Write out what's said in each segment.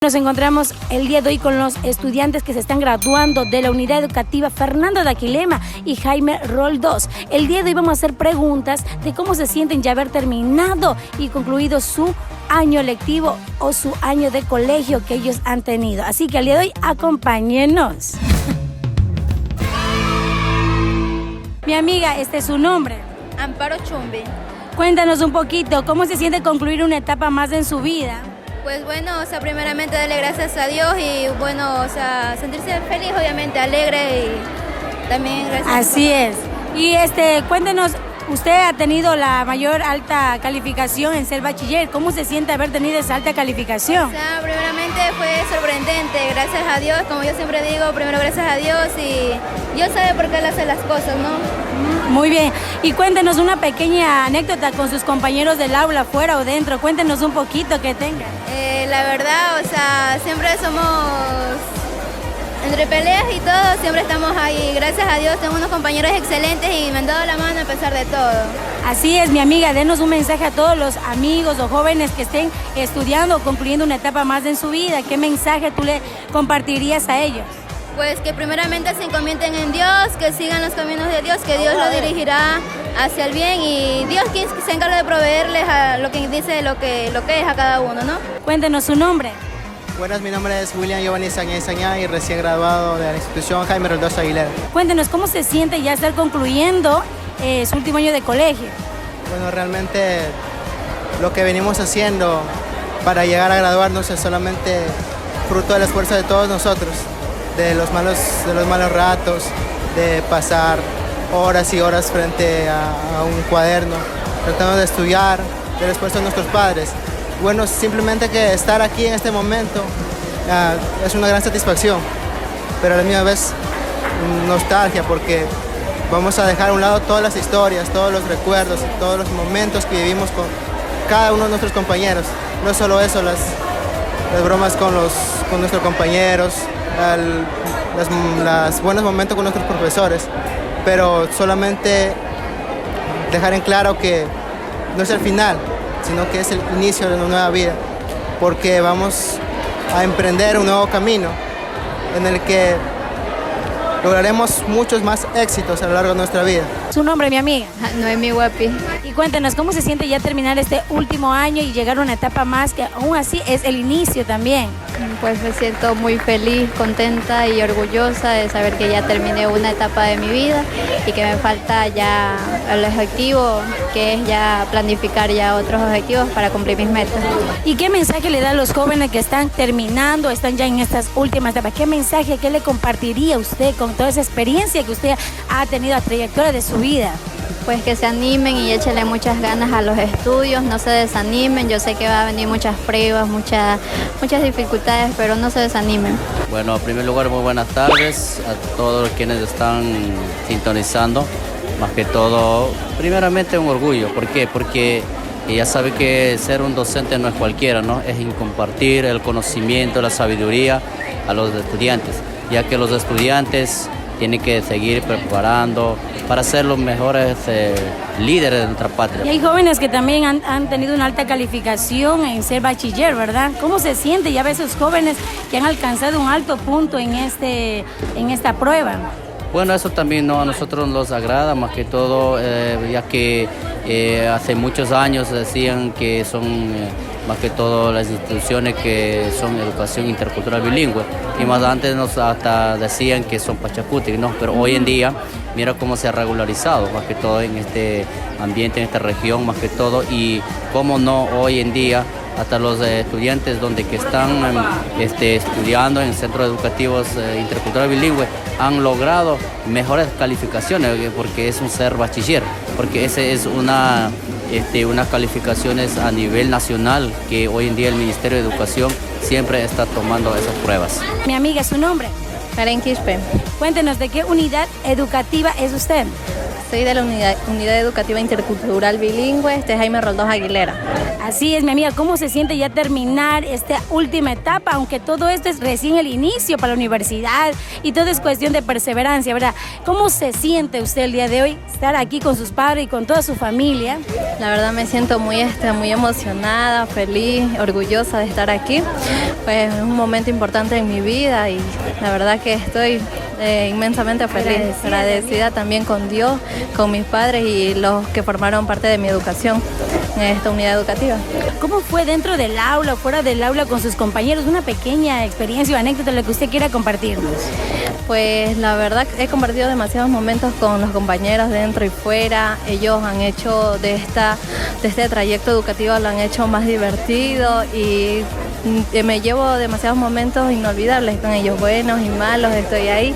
Nos encontramos el día de hoy con los estudiantes que se están graduando de la unidad educativa Fernando de Aquilema y Jaime Roldós. El día de hoy vamos a hacer preguntas de cómo se sienten ya haber terminado y concluido su año lectivo o su año de colegio que ellos han tenido. Así que el día de hoy acompáñenos. Mi amiga, este es su nombre. Amparo Chumbi. Cuéntanos un poquito, ¿cómo se siente concluir una etapa más en su vida? Pues bueno, primeramente darle gracias a Dios y bueno, sentirse feliz, obviamente, alegre y también gracias. Así es. Y cuéntenos, usted ha tenido la mayor alta calificación en ser bachiller. ¿Cómo se siente haber tenido esa alta calificación? Primeramente fue sorprendente, gracias a Dios, como yo siempre digo, primero gracias a Dios y Dios sabe por qué Él hace las cosas, ¿no? Muy bien. Y cuéntenos una pequeña anécdota con sus compañeros del aula, fuera o dentro. Cuéntenos un poquito que tengan. La verdad, siempre somos, entre peleas y todo, siempre estamos ahí. Gracias a Dios, tengo unos compañeros excelentes y me han dado la mano a pesar de todo. Así es, mi amiga, denos un mensaje a todos los amigos o jóvenes que estén estudiando o concluyendo una etapa más en su vida. ¿Qué mensaje tú le compartirías a ellos? Pues que primeramente se encomienden en Dios, que sigan los caminos de Dios, que Dios los dirigirá hacia el bien y Dios quien se encarga de proveerles a lo que dice lo que es a cada uno, ¿no? Cuéntenos su nombre. Buenas, mi nombre es William Giovanni Sañá y recién graduado de la institución Jaime Roldós Aguilera. Cuéntenos cómo se siente ya estar concluyendo su último año de colegio. Bueno, realmente lo que venimos haciendo para llegar a graduarnos es solamente fruto del esfuerzo de todos nosotros, de los malos ratos, de pasar horas y horas frente a un cuaderno, tratando de estudiar, del esfuerzo de nuestros padres. Bueno, simplemente que estar aquí en este momento es una gran satisfacción, pero a la misma vez nostalgia, porque vamos a dejar a un lado todas las historias, todos los recuerdos y todos los momentos que vivimos con cada uno de nuestros compañeros. No solo eso, las bromas con nuestros compañeros, los buenos momentos con nuestros profesores, pero solamente dejar en claro que no es el final, sino que es el inicio de una nueva vida, porque vamos a emprender un nuevo camino en el que lograremos muchos más éxitos a lo largo de nuestra vida. ¿Su nombre, mi amiga? Noemi Guapi. Y cuéntenos, ¿cómo se siente ya terminar este último año y llegar a una etapa más que aún así es el inicio también? Pues me siento muy feliz, contenta y orgullosa de saber que ya terminé una etapa de mi vida y que me falta ya el objetivo, que es ya planificar ya otros objetivos para cumplir mis metas. ¿Y qué mensaje le da a los jóvenes que están terminando, están ya en estas últimas etapas? ¿Qué mensaje, qué le compartiría usted con toda esa experiencia que usted ha tenido a trayectoria de su vida? Pues que se animen y échenle muchas ganas a los estudios, no se desanimen. Yo sé que va a venir muchas pruebas, muchas dificultades, pero no se desanimen. Bueno, en primer lugar, muy buenas tardes a todos quienes están sintonizando. Más que todo, primeramente un orgullo. ¿Por qué? Porque ya sabe que ser un docente no es cualquiera, ¿no? Es compartir el conocimiento, la sabiduría a los estudiantes, ya que los estudiantes tienen que seguir preparando para ser los mejores líderes de nuestra patria. Y hay jóvenes que también han tenido una alta calificación en ser bachiller, ¿verdad? ¿Cómo se siente ya ver esos jóvenes que han alcanzado un alto punto en esta prueba? Bueno, eso también a nosotros nos agrada, más que todo, ya que hace muchos años decían que son más que todo las instituciones que son educación intercultural bilingüe, y más antes nos hasta decían que son pachacutic, ¿no? Pero hoy en día, mira cómo se ha regularizado, más que todo en este ambiente, en esta región, más que todo, y cómo no hoy en día hasta los estudiantes donde que están estudiando en centros educativos intercultural bilingüe han logrado mejores calificaciones, porque es un ser bachiller, porque ese es unas calificaciones a nivel nacional que hoy en día el Ministerio de Educación siempre está tomando esas pruebas. Mi amiga, ¿su nombre? Karen Quispe. Cuéntenos, ¿de qué unidad educativa es usted? Soy de la Unidad Educativa Intercultural Bilingüe, Jaime Roldós Aguilera. Así es, mi amiga, ¿cómo se siente ya terminar esta última etapa? Aunque todo esto es recién el inicio para la universidad y todo es cuestión de perseverancia, ¿verdad? ¿Cómo se siente usted el día de hoy estar aquí con sus padres y con toda su familia? La verdad me siento muy emocionada, feliz, orgullosa de estar aquí. Pues es un momento importante en mi vida y la verdad que estoy inmensamente feliz, agradecida también con Dios, con mis padres y los que formaron parte de mi educación en esta unidad educativa. ¿Cómo fue dentro del aula o fuera del aula con sus compañeros? Una pequeña experiencia o anécdota, lo que usted quiera compartirnos. Pues la verdad he compartido demasiados momentos con los compañeros dentro y fuera. Ellos han hecho de este trayecto educativo, lo han hecho más divertido y me llevo demasiados momentos inolvidables con ellos, buenos y malos, estoy ahí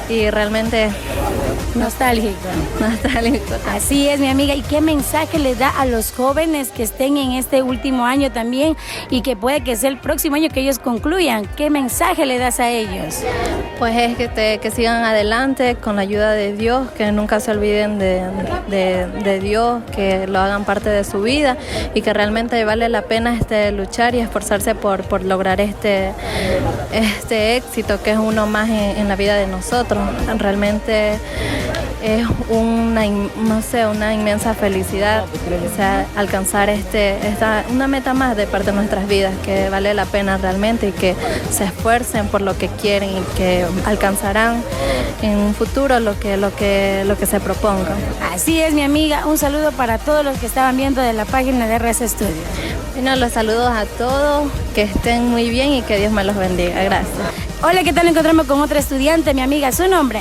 y realmente nostálgico. Así es, mi amiga. ¿Y qué mensaje le da a los jóvenes que estén en este último año también y que puede que sea el próximo año que ellos concluyan? ¿Qué mensaje le das a ellos? Pues es que sigan adelante con la ayuda de Dios, que nunca se olviden de Dios, que lo hagan parte de su vida y que realmente vale la pena luchar y esforzarse por lograr este éxito que es uno más en la vida de nosotros. Realmente es una inmensa felicidad, o sea, alcanzar una meta más de parte de nuestras vidas, que vale la pena realmente y que se esfuercen por lo que quieren y que alcanzarán en un futuro lo que se propongan. Así es, mi amiga. Un saludo para todos los que estaban viendo de la página de RS Studio. Bueno, los saludos a todos, que estén muy bien y que Dios me los bendiga. Gracias. Hola, ¿qué tal? Nos encontramos con otra estudiante, mi amiga. ¿Su nombre?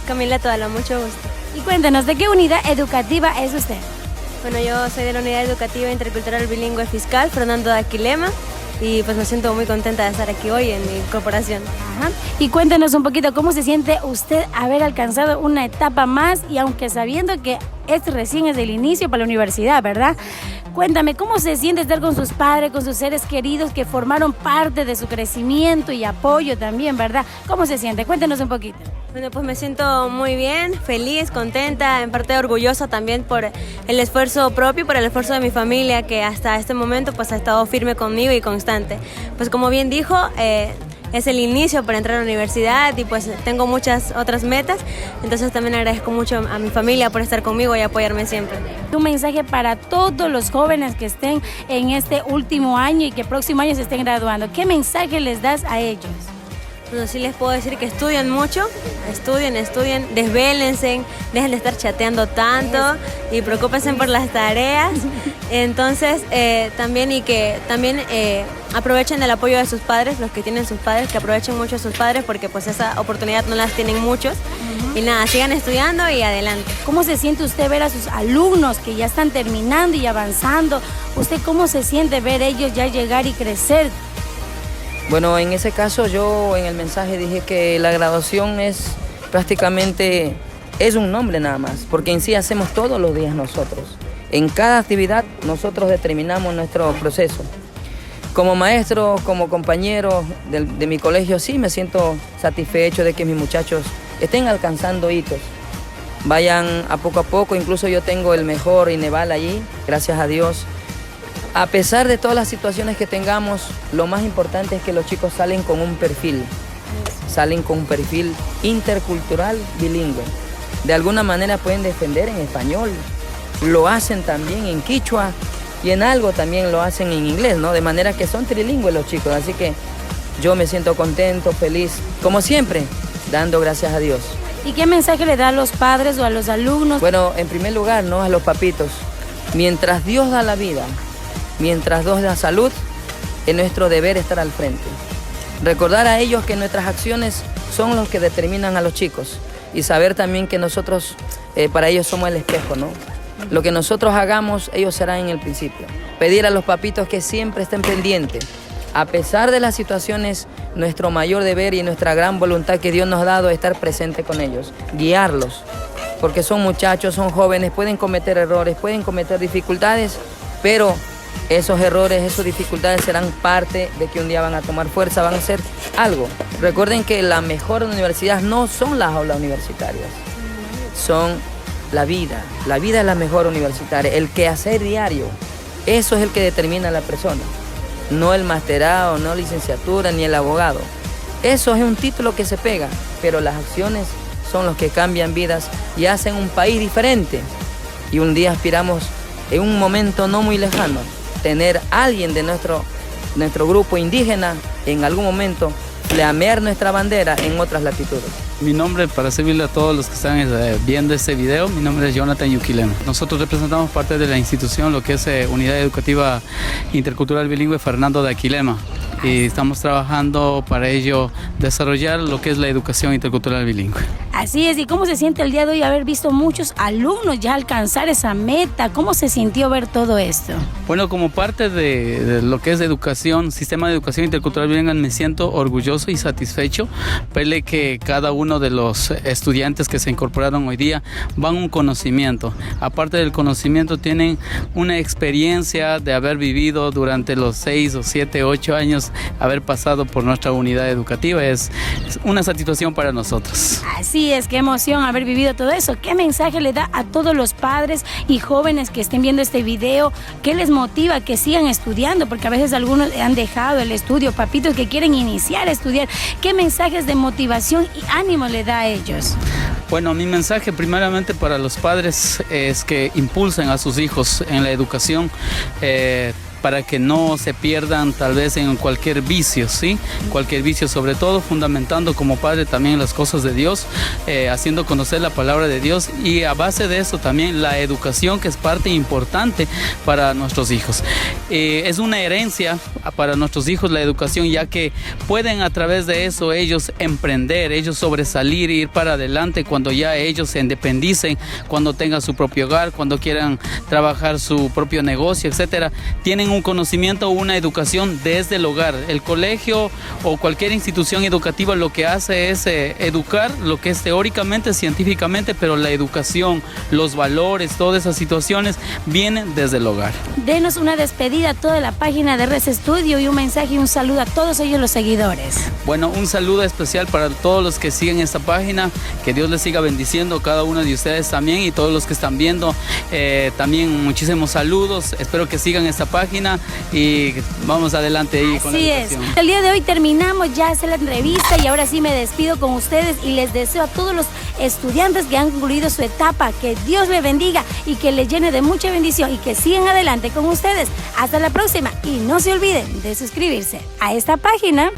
Camila Toala, mucho gusto. Y cuéntanos, ¿de qué unidad educativa es usted? Bueno, yo soy de la Unidad Educativa Intercultural Bilingüe Fiscal, Fernando de Aquilema, y pues me siento muy contenta de estar aquí hoy en mi corporación. Ajá. Y cuéntenos un poquito, ¿cómo se siente usted haber alcanzado una etapa más y aunque sabiendo que recién es el inicio para la universidad, ¿verdad? Cuéntame, ¿cómo se siente estar con sus padres, con sus seres queridos que formaron parte de su crecimiento y apoyo también, ¿verdad? ¿Cómo se siente? Cuéntenos un poquito. Bueno, pues me siento muy bien, feliz, contenta, en parte orgullosa también por el esfuerzo propio, por el esfuerzo de mi familia que hasta este momento pues ha estado firme conmigo y constante. Pues como bien dijo, es el inicio para entrar a la universidad y pues tengo muchas otras metas, entonces también agradezco mucho a mi familia por estar conmigo y apoyarme siempre. Un mensaje para todos los jóvenes que estén en este último año y que próximo año se estén graduando. ¿Qué mensaje les das a ellos? Bueno, sí les puedo decir que estudien mucho, estudien, desvélense, dejen de estar chateando tanto y preocúpense por las tareas. Entonces, también aprovechen el apoyo de sus padres, los que tienen sus padres, que aprovechen mucho a sus padres porque pues esa oportunidad no las tienen muchos. Y nada, sigan estudiando y adelante. ¿Cómo se siente usted ver a sus alumnos que ya están terminando y avanzando? ¿Usted cómo se siente ver ellos ya llegar y crecer? Bueno, en ese caso yo en el mensaje dije que la graduación es prácticamente un nombre nada más, porque en sí hacemos todos los días nosotros. En cada actividad nosotros determinamos nuestro proceso. Como maestro, como compañero de mi colegio, sí me siento satisfecho de que mis muchachos estén alcanzando hitos. Vayan a poco, incluso yo tengo el mejor INEVAL allí, gracias a Dios. A pesar de todas las situaciones que tengamos, lo más importante es que los chicos salen con un perfil intercultural bilingüe. De alguna manera pueden defender en español, lo hacen también en quichua y en algo también lo hacen en inglés, ¿no? De manera que son trilingües los chicos, así que yo me siento contento, feliz, como siempre, dando gracias a Dios. ¿Y qué mensaje le da a los padres o a los alumnos? Bueno, en primer lugar, ¿no? A los papitos, mientras Dios da la vida, mientras Dios da salud, es nuestro deber estar al frente. Recordar a ellos que nuestras acciones son los que determinan a los chicos y saber también que nosotros para ellos somos el espejo, ¿no? Lo que nosotros hagamos, ellos serán en el principio. Pedir a los papitos que siempre estén pendientes. A pesar de las situaciones, nuestro mayor deber y nuestra gran voluntad que Dios nos ha dado es estar presente con ellos, guiarlos, porque son muchachos, son jóvenes, pueden cometer errores, pueden cometer dificultades, pero esos errores, esas dificultades serán parte de que un día van a tomar fuerza, van a hacer algo. Recuerden que la mejor universidad no son las aulas universitarias, son la vida es la mejor universitaria, el quehacer diario, eso es el que determina a la persona, no el masterado, no licenciatura, ni el abogado. Eso es un título que se pega, pero las acciones son los que cambian vidas y hacen un país diferente. Y un día aspiramos, en un momento no muy lejano, tener a alguien de nuestro grupo indígena en algún momento flamear nuestra bandera en otras latitudes. Mi nombre, para servirle a todos los que están viendo este video, mi nombre es Jonathan Yuquilema. Nosotros representamos parte de la institución, lo que es Unidad Educativa Intercultural Bilingüe Fernando de Aquilema. Y estamos trabajando para ello desarrollar lo que es la educación intercultural bilingüe. Así es, ¿y cómo se siente el día de hoy haber visto muchos alumnos ya alcanzar esa meta? ¿Cómo se sintió ver todo esto? Bueno, como parte de lo que es educación, sistema de educación intercultural bilingüe, me siento orgulloso y satisfecho verle que cada uno de los estudiantes que se incorporaron hoy día van un conocimiento. Aparte del conocimiento, tienen una experiencia de haber vivido durante los 6 o 7, 8 años, haber pasado por nuestra unidad educativa. Es una satisfacción para nosotros. Así es, qué emoción haber vivido todo eso. ¿Qué mensaje le da a todos los padres y jóvenes que estén viendo este video? ¿Qué les motiva a que sigan estudiando? Porque a veces algunos han dejado el estudio, papitos que quieren iniciar a estudiar. ¿Qué mensajes de motivación y ánimo le da a ellos? Bueno, mi mensaje primeramente para los padres es que impulsen a sus hijos en la educación, para que no se pierdan tal vez en cualquier vicio, ¿sí? Cualquier vicio, sobre todo fundamentando como padre también las cosas de Dios, haciendo conocer la palabra de Dios, y a base de eso también la educación, que es parte importante para nuestros hijos. Es una herencia para nuestros hijos la educación, ya que pueden a través de eso ellos emprender, ellos sobresalir, ir para adelante cuando ya ellos se independicen, cuando tengan su propio hogar, cuando quieran trabajar su propio negocio, etcétera. Tienen un conocimiento o una educación desde el hogar. El colegio o cualquier institución educativa lo que hace es educar, lo que es teóricamente, científicamente, pero la educación, los valores, todas esas situaciones vienen desde el hogar. Denos una despedida a toda la página de Res Estudio y un mensaje y un saludo a todos ellos, los seguidores. Bueno, un saludo especial para todos los que siguen esta página, que Dios les siga bendiciendo, cada uno de ustedes también, y todos los que están viendo, también muchísimos saludos. Espero que sigan esta página y vamos adelante ahí con la educación. Es. El día de hoy terminamos ya hacer la entrevista y ahora sí me despido con ustedes y les deseo a todos los estudiantes que han concluido su etapa que Dios les bendiga y que les llene de mucha bendición y que sigan adelante con ustedes. Hasta la próxima y no se olviden de suscribirse a esta página.